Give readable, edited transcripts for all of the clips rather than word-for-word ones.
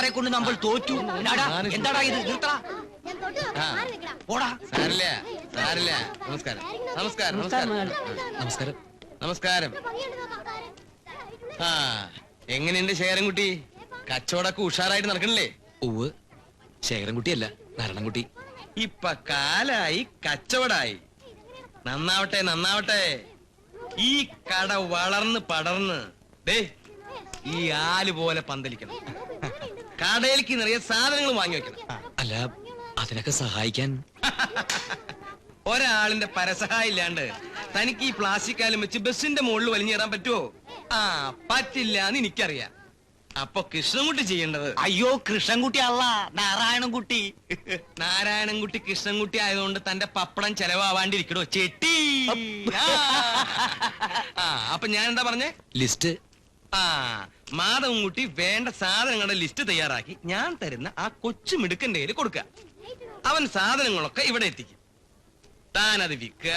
സാറെ കൊണ്ട് നമ്മൾ തോറ്റു. എന്താടാ ഇത്? നിർത്തടാ. സാരില്ല സാരില്ല. നമസ്കാരം നമസ്കാരം നമസ്കാരം നമസ്കാരം നമസ്കാരം. ആ എങ്ങനെയുണ്ട് ശേഖരൻകുട്ടി? കച്ചവടമൊക്കെ ഉഷാറായിട്ട് നടക്കണില്ലേ? ഉവ്, ശേഖരൻകുട്ടിയല്ല, നാരായണൻകുട്ടി. ഇപ്പൊ കാലായി കച്ചവടായി. നന്നാവട്ടെ നന്നാവട്ടെ. ഈ കട വളർന്ന് പടർന്ന് ദേ ഈ ആല് പോലെ പന്തലിക്കണം. കടയിലേക്ക് നിറയെ സാധനങ്ങൾ വാങ്ങി വെക്കണം. അല്ല, അതിനൊക്കെ സഹായിക്കാൻ ഒരാളിന്റെ പരസഹായം ഇല്ലാണ്ട് തനിക്ക് ഈ പ്ലാസ്റ്റിക് കാലം വെച്ച് ബസിന്റെ മുകളിൽ വലിഞ്ഞേറാൻ പറ്റുമോ? ആ പറ്റില്ല എന്ന് എനിക്കറിയാം. അപ്പൊ കൃഷ്ണൻകുട്ടി ചെയ്യേണ്ടത്. അയ്യോ, കൃഷ്ണൻകുട്ടി അല്ല, നാരായണൻകുട്ടി. നാരായണൻകുട്ടി കൃഷ്ണൻകുട്ടി ആയതുകൊണ്ട് തന്റെ പപ്പടം ചെലവാവാണ്ടിരിക്കണോ ചെട്ടി? അപ്പൊ ഞാൻ എന്താ പറഞ്ഞേ? ലിസ്റ്റ്. ആ മാധവൻകുട്ടി വേണ്ട സാധനങ്ങളുടെ ലിസ്റ്റ് തയ്യാറാക്കി ഞാൻ തരുന്ന ആ കൊച്ചു മിടുക്കന്റെ കയ്യിൽ കൊടുക്കുക. അവൻ സാധനങ്ങളൊക്കെ ഇവിടെ എത്തിക്കും. താനത് വിൽക്കുക,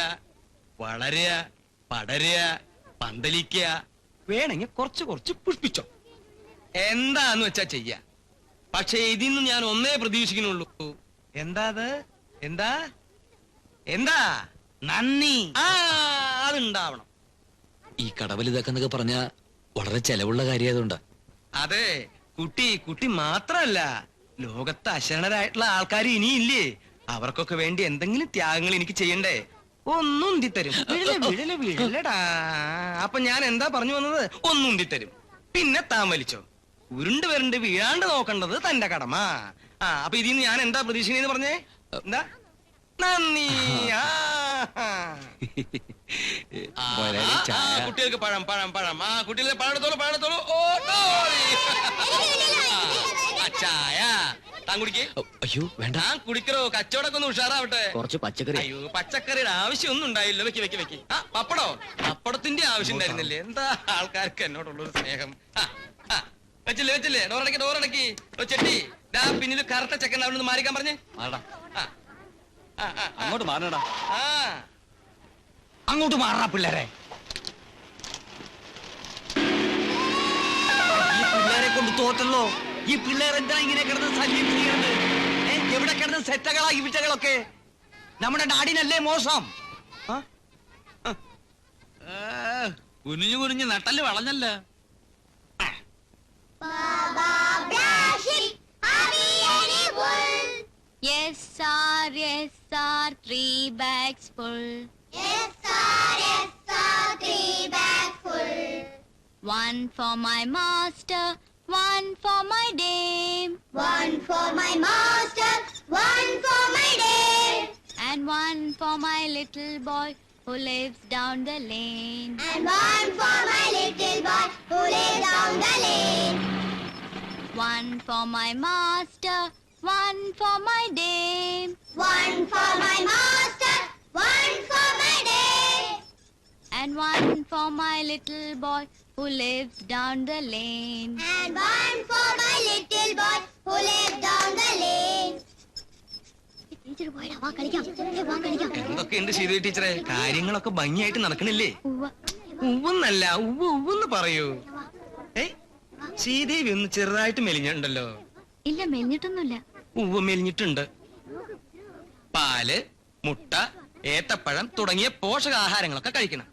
വളരുക, പടരുക, പന്തലിക്കുക, വേണമെങ്കിൽ കുറച്ച് കുറച്ച് പുഷ്പിച്ചോ. എന്താന്ന് വെച്ചാ ചെയ്യാ. പക്ഷെ ഇതിന്ന് ഞാൻ ഒന്നേ പ്രതീക്ഷിക്കുന്നുള്ളൂ. എന്താ അത്? എന്താ എന്താ? നന്ദി. ആ അതുണ്ടാവണം. ഈ കടവലിതാക്കെന്നൊക്കെ പറഞ്ഞ വളരെ ചെലവുള്ള കാര്യമായതുകൊണ്ടാ. അതെ, കുട്ടി മാത്രല്ല, ലോകത്ത് അശരണരായിട്ടുള്ള ആൾക്കാർ ഇനിയില്ലേ? അവർക്കൊക്കെ വേണ്ടി എന്തെങ്കിലും ത്യാഗങ്ങൾ എനിക്ക് ചെയ്യണ്ടേ? ഒന്നും ഉന്തിത്തരും. വീഴലടാ. അപ്പൊ ഞാൻ എന്താ പറഞ്ഞു വന്നത്? ഒന്നും ഉന്തിത്തരും. പിന്നെ താൻ വലിച്ചോ. ഉരുണ്ട് വരണ്ട് വീഴാണ്ട് നോക്കേണ്ടത് തന്റെ കടമ. ആ അപ്പൊ ഇതിന്ന് ഞാൻ എന്താ പ്രതീക്ഷിക്കുന്നതെന്ന് പറഞ്ഞേ? എന്താ? നന്ദി. കുട്ടികൾക്ക് പഴം പഴം പഴം. ആ കുട്ടികൾക്ക് പഴത്തോളൂ പഴത്തോളൂ. ചായ താൻ കുടിക്കേ. അയ്യോ വേണ്ട, താൻ കുടിക്കറോ. കച്ചവടമൊക്കെ ഒന്ന് ഉഷാറാവട്ടെ. കുറച്ച് പച്ചക്കറി. അയ്യോ പച്ചക്കറിയുടെ ആവശ്യമൊന്നും ഉണ്ടായില്ലോ. വെക്കി വെക്കി വെക്കി. ആ പപ്പടോ? പപ്പടത്തിന്റെ ആവശ്യം ഉണ്ടായിരുന്നില്ലേ? എന്താ ആൾക്കാർക്ക് എന്നോടുള്ളൊരു സ്നേഹം. വെച്ചില്ലേ വെച്ചില്ലേ? ഡോറടക്കി ഡോറടക്കി. ചെട്ടി പിന്നിൽ കറക്റ്റ് ചെക്കൻ അവിടെ നിന്ന് മാറിക്കാൻ പറഞ്ഞേ. അങ്ങോട്ട് മാറണടാ. അങ്ങോട്ട് മാറാ പിള്ളേരെ. ഈ പിള്ളേരെ കൊണ്ട് തോറ്റല്ലോ. ഈ പിള്ളേർ എന്താ ഇങ്ങനെ കിടന്ന് ശല്യം ചെയ്യണത്? എവിടെ കിടന്ന് സെറ്റകളാ ഈ വിറ്റകളൊക്കെ? നമ്മുടെ നാടിനല്ലേ മോശം? കുനിഞ്ഞു കുനിഞ്ഞ് നട്ടല് വളഞ്ഞല്ല. Yes sir, 3 bags full. Yes sir, 3 bags full. One for my master, one for my dame. One for my master, one for my dame. And one for my little boy who lives down the lane. And one for my little boy who lives down the lane. One for my master, one for my dame. One for my master, one for my dame. And one for my little boy who lives down the lane. And one for my little boy who lives down the lane. എന്തൊക്കെയുണ്ട് ശീതേ ടീച്ചറെ? കാര്യങ്ങളൊക്കെ ഭംഗിയായിട്ട് നടക്കണില്ലേ? ഉവ്വെന്നല്ല ഉവ്വെന്ന് പറയൂ. ശ്രീദേവി ഒന്ന് ചെറുതായിട്ട് മെലിഞ്ഞുണ്ടല്ലോ. ഇല്ല, മെലിഞ്ഞിട്ടൊന്നുമില്ല. ഉവ്വ് മെലിഞ്ഞിട്ടുണ്ട്. പാല്, മുട്ട, ഏത്തപ്പഴം തുടങ്ങിയ പോഷകാഹാരങ്ങളൊക്കെ കഴിക്കണം.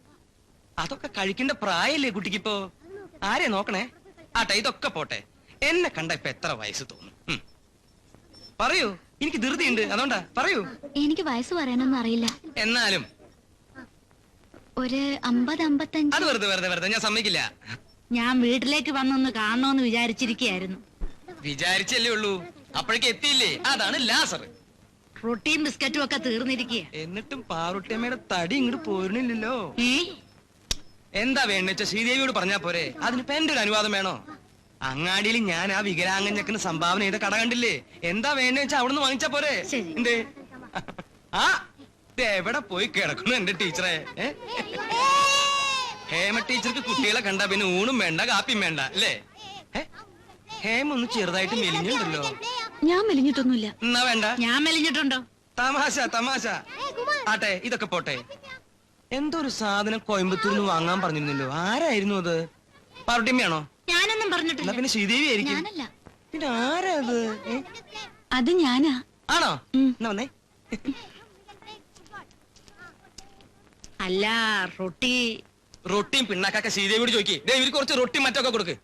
അതൊക്കെ കഴിക്കേണ്ട പ്രായല്ലേ കുട്ടിക്കിപ്പോ? ആരെ നോക്കണേ? ആട്ടെ, ഇതൊക്കെ പോട്ടെ. എന്നെ കണ്ട ഇപ്പൊ എത്ര വയസ്സ് തോന്നും? പറയൂ, എനിക്ക് ധൃതിയുണ്ട്, അതുകൊണ്ടാ. പറയൂ. എനിക്ക് വയസ്സ് പറയാനൊന്നും അറിയില്ല. എന്നാലും ഒരു 50-55. അത് വെറുതെ ഞാൻ സമ്മതിക്കില്ല. ഞാൻ വീട്ടിലേക്ക് വന്നൊന്ന് കാണണോന്ന് വിചാരിച്ചിരിക്കുകയായിരുന്നു. വിചാരിച്ചല്ലേ ഉള്ളൂ, അപ്പോഴേക്ക് എത്തിയില്ലേ? അതാണ് ലാസർ. റൊട്ടിയും ബിസ്ക്കറ്റും ഒക്കെ തീർന്നിരിക്കുക. എന്നിട്ടും പാറുട്ടിയമ്മയുടെ തടി ഇങ്ങോട്ട് പോരുന്നില്ലല്ലോ. എന്താ വേണ്ടെച്ച ശ്രീദേവിയോട് പറഞ്ഞാ പോരെ? അതിനിപ്പോ എന്റെ ഒരു അനുവാദം വേണോ? അങ്ങാടിയിൽ ഞാൻ ആ വികലാംഗഞ്ഞക്കിന് സംഭാവന ചെയ്ത കട കണ്ടില്ലേ? എന്താ വേണ്ടെന്ന് വെച്ചാ അവിടുന്ന് വാങ്ങിച്ചാ പോരെ? എന്തേ? ആ എവിടെ പോയി കിടക്കുന്നു എന്റെ ടീച്ചറെ? ഹേമ ടീച്ചർക്ക് കുട്ടികളെ കണ്ടാ പിന്നെ ഊണും വേണ്ട കാപ്പിയും വേണ്ട അല്ലേ? ഹേമ ഒന്ന് ചെറുതായിട്ട് മെലിഞ്ഞുണ്ടല്ലോ. ഞാൻ മെലിഞ്ഞിട്ടൊന്നുമില്ല. എന്നാ വേണ്ട. ഞാൻ മെലിഞ്ഞിട്ടുണ്ടോ? തമാശ. ആട്ടെ, ഇതൊക്കെ പോട്ടെ. എന്തോ ഒരു സാധനം കോയമ്പത്തൂരിൽ നിന്ന് വാങ്ങാൻ പറഞ്ഞിരുന്നല്ലോ. ആരായിരുന്നു അത്? പാറുട്ടിയമ്മയാണോ? ഞാനൊന്നും പറഞ്ഞിട്ടില്ല. പിന്നെ ശ്രീദേവി ആയിരിക്കും. പിന്നെ ആരാ അത്? അത് ഞാനാ. ആണോ? ഉം. എന്നാ വന്നേ. അല്ല, റൊട്ടി. റൊട്ടിയും പിണ്ണാക്കൊക്കെ ശ്രീദേവിയോട് ചോദിക്കേ. ഇവർക്ക് കുറച്ച് റൊട്ടി മറ്റൊക്കെ കൊടുക്ക്.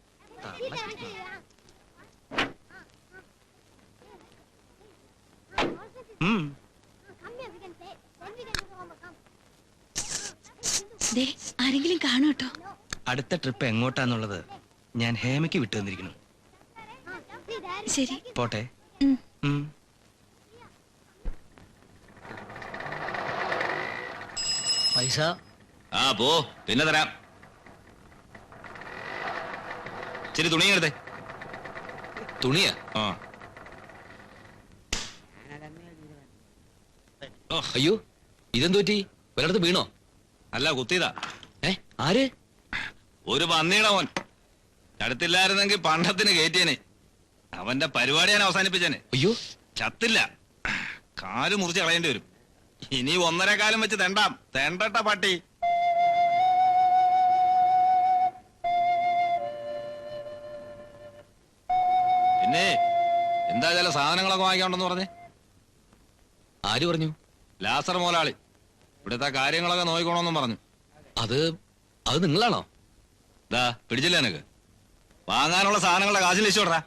ദേ, ആരെങ്കിലും കാണും കേട്ടോ. അടുത്ത ട്രിപ്പ് എങ്ങോട്ടാന്നുള്ളത് ഞാൻ ഹേമയ്ക്ക് വിട്ടു തന്നിരിക്കുന്നു. ശരി. പോട്ടെ. ഉം. ഉം. പൈസ ആ പോ, പിന്നെ തരാം. ശരി, തുണി എടുത്തേ. തുണിയാ? ആ. അയ്യോ, ഇതെന്തു പറ്റി? ഒരിടത്ത് വീണോ? അല്ല, കുത്തിയതാ. ആര്? ഒരു പന്നിയുടെ മോൻ. അടുത്തില്ലായിരുന്നെങ്കിൽ പണ്ടത്തിന് കയറ്റിയനെ. അവന്റെ പരിപാടി ഞാൻ അവസാനിപ്പിച്ചേനെ. അയ്യോ, ചത്തില്ല, കാല് മുറിച്ച് കളയേണ്ടി വരും. ഇനി 1.5 കാലം വെച്ച് തെണ്ടാം. തെണ്ടട്ട പട്ടി. പിന്നെ എന്താ ചില സാധനങ്ങളൊക്കെ വാങ്ങിക്കാണ്ടെന്ന് പറഞ്ഞേ? ആര് പറഞ്ഞു? ലാസർ മോലാളി ഇവിടുത്തെ കാര്യങ്ങളൊക്കെ നോക്കിക്കോണമെന്നും പറഞ്ഞു. അത് നിങ്ങളാണോ? ദാ പിടിച്ചില്ല എനക്ക്. വാങ്ങാനുള്ള സാധനങ്ങളുടെ കാശ് ലിസ്റ്റ് വിടറാ.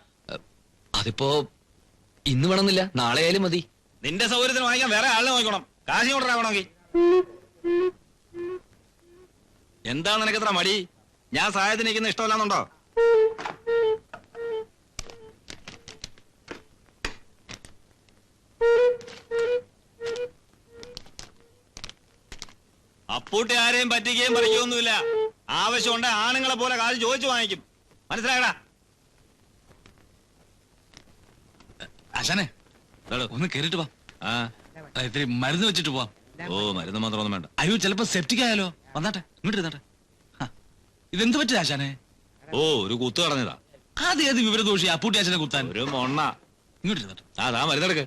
അതിപ്പോ ഇന്ന് വേണമെന്നില്ല, നാളെ ആയാലും മതി. നിന്റെ സൗകര്യത്തിന് വാങ്ങിക്കാൻ വേറെ ആളിനെ നോക്കണം. കാശ് വിടറാ വേണമെങ്കിൽ. എന്താ നിനക്കെത്ര മടി? ഞാൻ സഹായത്തിന് നിൽക്കുന്ന ഇഷ്ടമല്ലാന്നുണ്ടോ? അപ്പൂട്ടി ആരെയും പറ്റിക്കുകയും പറിക്കുകയൊന്നുമില്ല. ആവശ്യമുണ്ട് ആണുങ്ങളെ പോലെ കാശ് ചോദിച്ചു വാങ്ങിക്കും. മനസ്സിലായടാ? ആശാനെ, ഒന്ന് കേറിട്ട് വാ. ഇത്തിരി മരുന്ന് വെച്ചിട്ട് പോവാം. ഓ, മരുന്ന് മാത്രമൊന്നും വേണ്ട. അയ്യോ, ചിലപ്പോ സെപ്റ്റിക് ആയാലോ. വന്നാട്ടെ, ഇങ്ങോട്ട് ഇരുന്നാട്ടെ. ഇതെന്ത് പറ്റിയ ആശാനെ? ഓ, ഒരു കുത്തു കളഞ്ഞതാ. ആദ്യം ഏത് വിവരദോഷി അപ്പൂട്ടി ആശാനെ കുത്താൻ? ഒരു മൊണ്ണ. ഇങ്ങോട്ട് ഇരുന്നാട്ടെ. അതാ മരുന്നെടുക്ക്.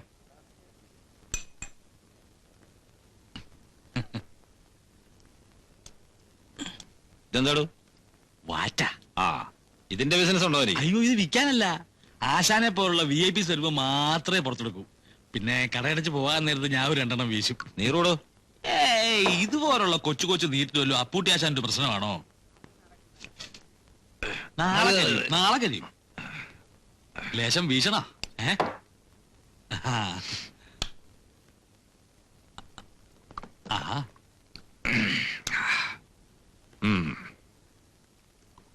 ഇതെന്താടു? വാറ്റ. ആ, ഇതിന്റെ ബിസിനസ് ഉണ്ടോ? അയ്യോ, ഇത് വിൽക്കാനല്ല. ആശാനെ പോലുള്ള VIP സ്വരൂപ മാത്രമേ പുറത്തെടുക്കൂ. പിന്നെ കടയടച്ച് പോകാൻ നേരത്ത് ഞാൻ ഒരു 2 വീശും. നീറോടോ? ഇതുപോലുള്ള കൊച്ചു കൊച്ചു നീറ്റിലല്ലോ അപ്പൂട്ടി ആശാന്റെ പ്രശ്നമാണോ? നാളെ കഴിയും. ലേശം വീശണ.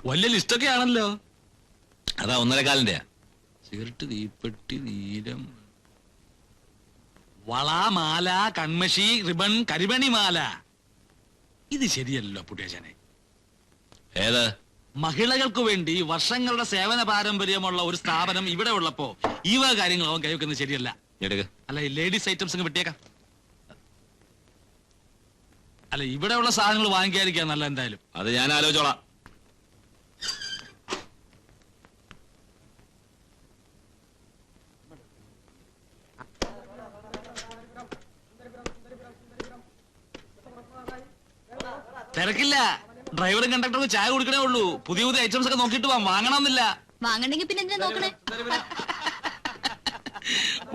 വലിയ ലിസ്റ്റൊക്കെ ആണല്ലോ. അതാ 1.5 കാലിന്റെയാ. സിഗരറ്റ്, തീപ്പെട്ടി, നീലം, വള, മാല, കൺമഷി, റിബൺ, കരിമണി മാല. ഇത് ശരിയല്ലോ പുട്ടിയാശാനെ. ഏത്? മഹിളകൾക്ക് വേണ്ടി വർഷങ്ങളുടെ സേവന പാരമ്പര്യമുള്ള ഒരു സ്ഥാപനം ഇവിടെ ഉള്ളപ്പോ ഈ വക കാര്യങ്ങൾ അവൻ കൈവെക്കുന്നത് ശരിയല്ല. എടുക്ക്. അല്ല, ഈ ലേഡീസ് ഐറ്റംസ് വിട്ടേക്കാം. അല്ല, ഇവിടെയുള്ള സാധനങ്ങൾ വാങ്ങിക്കാതിരിക്കാൻ നല്ല. എന്തായാലും അത് ഞാൻ ആലോചിച്ചോളാം. തിരക്കില്ല. ഡ്രൈവറും കണ്ടക്ടറും ചായ കുടിക്കണേ ഉള്ളൂ. പുതിയ പുതിയ ഐറ്റംസ് ഒക്കെ നോക്കിയിട്ട് വാങ്ങണമെന്നില്ല. വാങ്ങണ്ടെങ്കിൽ പിന്നെ എന്തിനാ നോക്കണേ?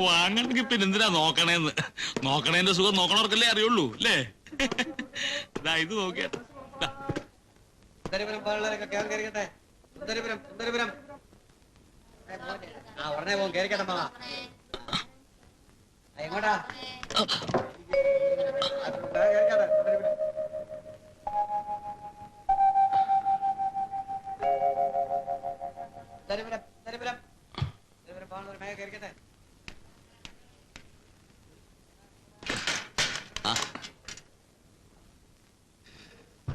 വാങ്ങണമെങ്കിൽ പിന്നെ എന്തിനാ നോക്കണേന്ന്? നോക്കണേന്റെ സുഖം നോക്കണവർക്കല്ലേ അറിയുള്ളൂ, അല്ലേ? ഇത് നോക്കിയാട്ടെ. എങ്ങോട്ടാ?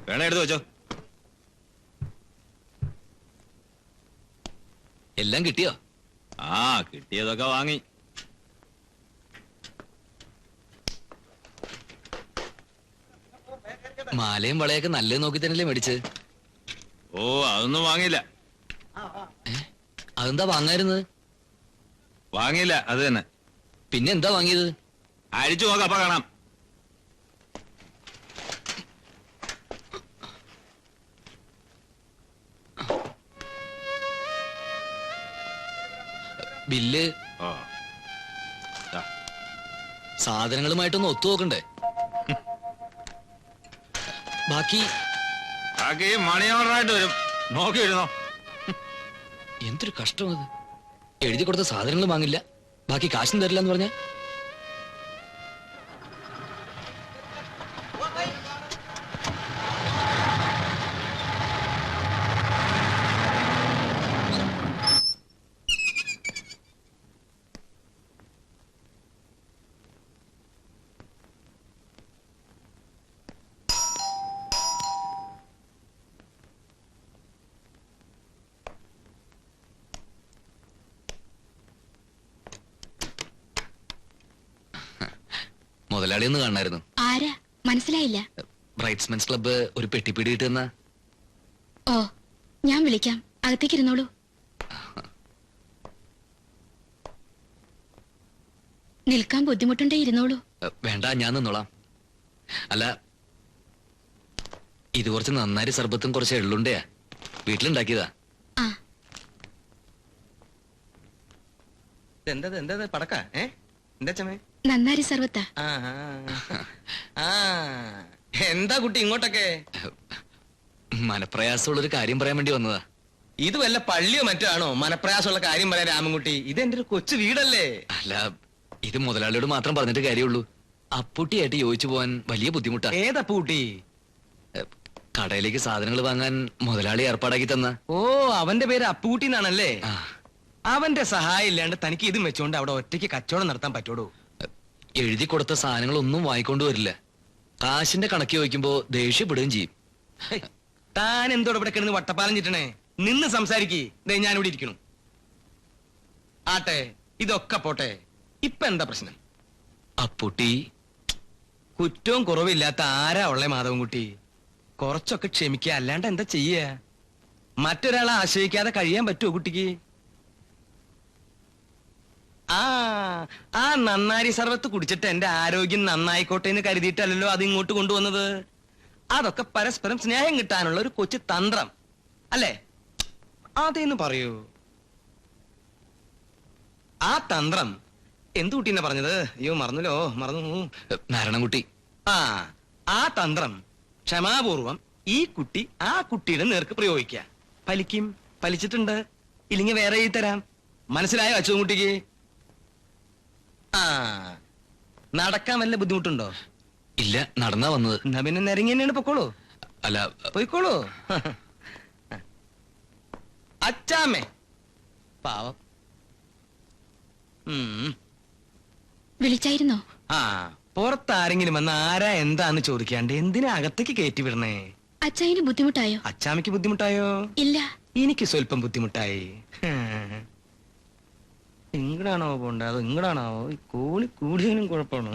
വേണേ എടുത്തു വെച്ചോ. എല്ലാം കിട്ടിയോ? ആ, കിട്ടിയതൊക്കെ വാങ്ങി. മാലയും വളയൊക്കെ നല്ലത് നോക്കി തന്നെയല്ലേ മേടിച്ച്? ഓ, അതൊന്നും വാങ്ങിയില്ല. അതെന്താ വാങ്ങായിരുന്നത്? വാങ്ങിയില്ല, അത് തന്നെ. പിന്നെ എന്താ വാങ്ങിയത്? അഴിച്ചു നോക്കാം, അപ്പൊ കാണാം. ബില്ല് ഓ ദാ. സാധനങ്ങളുമായിട്ടൊന്ന് ഒത്തു നോക്കണ്ടേ? ബാക്കി ബാക്കി മണി ഓർഡറായിട്ട് വരും, നോക്കി വരുന്നോ. എന്തൊരു കഷ്ടം അത്. എഴുതി കൊടുത്ത സാധനങ്ങൾ വാങ്ങില്ല, ബാക്കി കാശും തരില്ല എന്ന് പറഞ്ഞ. മുതലാളി ഒന്ന് കാണായിരുന്നു. ആരാ മനസ്സിലായില്ല? ബ്രൈറ്റ്സ്മെൻസ് ക്ലബ്ബ് ഒരു പെട്ടിപ്പിടി കിട്ടുന്ന. ഓ, ഞാൻ വിളിക്കാം, അകത്തേക്ക് ഇരുന്നോളൂ. നിൽക്കാൻ ബുദ്ധിമുട്ടുണ്ടേ ഇരുന്നോളൂ. വേണ്ട, ഞാൻ നിന്നോളാം. അല്ല, ഇത് കുറച്ച് നന്നാരി സർബത്തും കുറച്ച് എള്ളുണ്ടയാ, വീട്ടിലുണ്ടാക്കിയതാ. ആ, എന്താ പടക്ക? എന്താ ചമേ? നന്നാരി സർവത്താ. എന്താ കുട്ടി ഇങ്ങോട്ടൊക്കെ? മനപ്രയാസമുള്ളൊരു കാര്യം പറയാൻ വേണ്ടി വന്നതാ. ഇത് വല്ല പള്ളിയോ മറ്റോ ആണോ മനപ്രയാസമുള്ള കാര്യം പറയാൻ രാമൻകുട്ടി? ഇത് എന്റെ ഒരു കൊച്ചു വീടല്ലേ. അല്ല, ഇത് മുതലാളിയോട് മാത്രം പറഞ്ഞിട്ട് കാര്യമുള്ളൂ. അപ്പൂട്ടിയായിട്ട് യോജിച്ചു പോവാൻ വലിയ ബുദ്ധിമുട്ടാ. ഏതപ്പൂട്ടി? കടയിലേക്ക് സാധനങ്ങൾ വാങ്ങാൻ മുതലാളി ഏർപ്പാടാക്കി തന്ന. ഓ, അവന്റെ പേര് അപ്പൂട്ടി എന്നാണല്ലേ. ആ, അവന്റെ സഹായം ഇല്ലാണ്ട് തനിക്ക് ഇതും വെച്ചോണ്ട് അവിടെ ഒറ്റയ്ക്ക് കച്ചവടം നടത്താൻ പറ്റോടൂ? എഴുതി കൊടുത്ത സാധനങ്ങളൊന്നും വാങ്ങിക്കൊണ്ട് വരില്ല. കാശിന്റെ കണക്ക് ചോദിക്കുമ്പോ ദേഷ്യപ്പെടുകയും ചെയ്യും. ഹേയ്, താൻ എന്തോടെ ഇവിടെ കിടന്ന് വട്ടപ്പാലം ചിട്ടണേ? നിന്ന് സംസാരിക്കേ. ഞാൻ ഇവിടെ ഇരിക്കണു. ആട്ടെ, ഇതൊക്കെ പോട്ടെ, ഇപ്പൊ എന്താ പ്രശ്നം? അപ്പൂട്ടി കുറ്റവും കുറവില്ലാത്ത ആരാ ഉള്ളേ മാധവൻകുട്ടി? കുറച്ചൊക്കെ ക്ഷമിക്കുക, അല്ലാണ്ട് എന്താ ചെയ്യ? മറ്റൊരാളെ ആശ്രയിക്കാതെ കഴിയാൻ പറ്റുമോ കുട്ടിക്ക്? ആ നന്നാരി സർവത്ത് കുടിച്ചിട്ട് എന്റെ ആരോഗ്യം നന്നായിക്കോട്ടെ എന്ന് കരുതിയിട്ടല്ലോ അത് ഇങ്ങോട്ട് കൊണ്ടുവന്നത്. അതൊക്കെ പരസ്പരം സ്നേഹം കിട്ടാനുള്ള ഒരു കൊച്ചു തന്ത്രം അല്ലേ? അതേന്ന് പറയൂ. ആ തന്ത്രം എന്തു കുട്ടീനെ പറഞ്ഞത്? അയ്യോ, മറന്നു. നാരായണൻകുട്ടി. ആ തന്ത്രം ക്ഷമാപൂർവം ഈ കുട്ടി ആ കുട്ടിയുടെ നേർക്ക് പ്രയോഗിക്കുക. ഫലിച്ചിട്ടുണ്ട്. ഇല്ലെങ്കിൽ വേറെ എഴുതി തരാം. മനസ്സിലായോ അച്ചുകുട്ടിക്ക്? നടക്കാൻ വല്ല ബുദ്ധിമുട്ടുണ്ടോ? ഇല്ല, നടന്നാ വന്നത്. എന്നാ പിന്നെ നിരങ്ങി തന്നെയാണ് പൊക്കോളൂ. അല്ല, പോയിക്കോളൂ. അച്ചാമ്മേ പാവം. വിളിച്ചായിരുന്നോ? പുറത്താരെങ്കിലും വന്ന് ആരാ എന്താന്ന് ചോദിക്കാണ്ട് എന്തിനാ അകത്തേക്ക് കയറ്റി വിടണേ? അച്ചായന് ബുദ്ധിമുട്ടായോ? അച്ചാമ്മയ്ക്ക് ബുദ്ധിമുട്ടായോ? ഇല്ല. എനിക്ക് സ്വല്പം ബുദ്ധിമുട്ടായി. ഇങ്ങടാണോ പോണ്ടേ അതോ ഇങ്ങടാണോ? കൂടി കൂടിയതിനും കുഴപ്പമാണോ?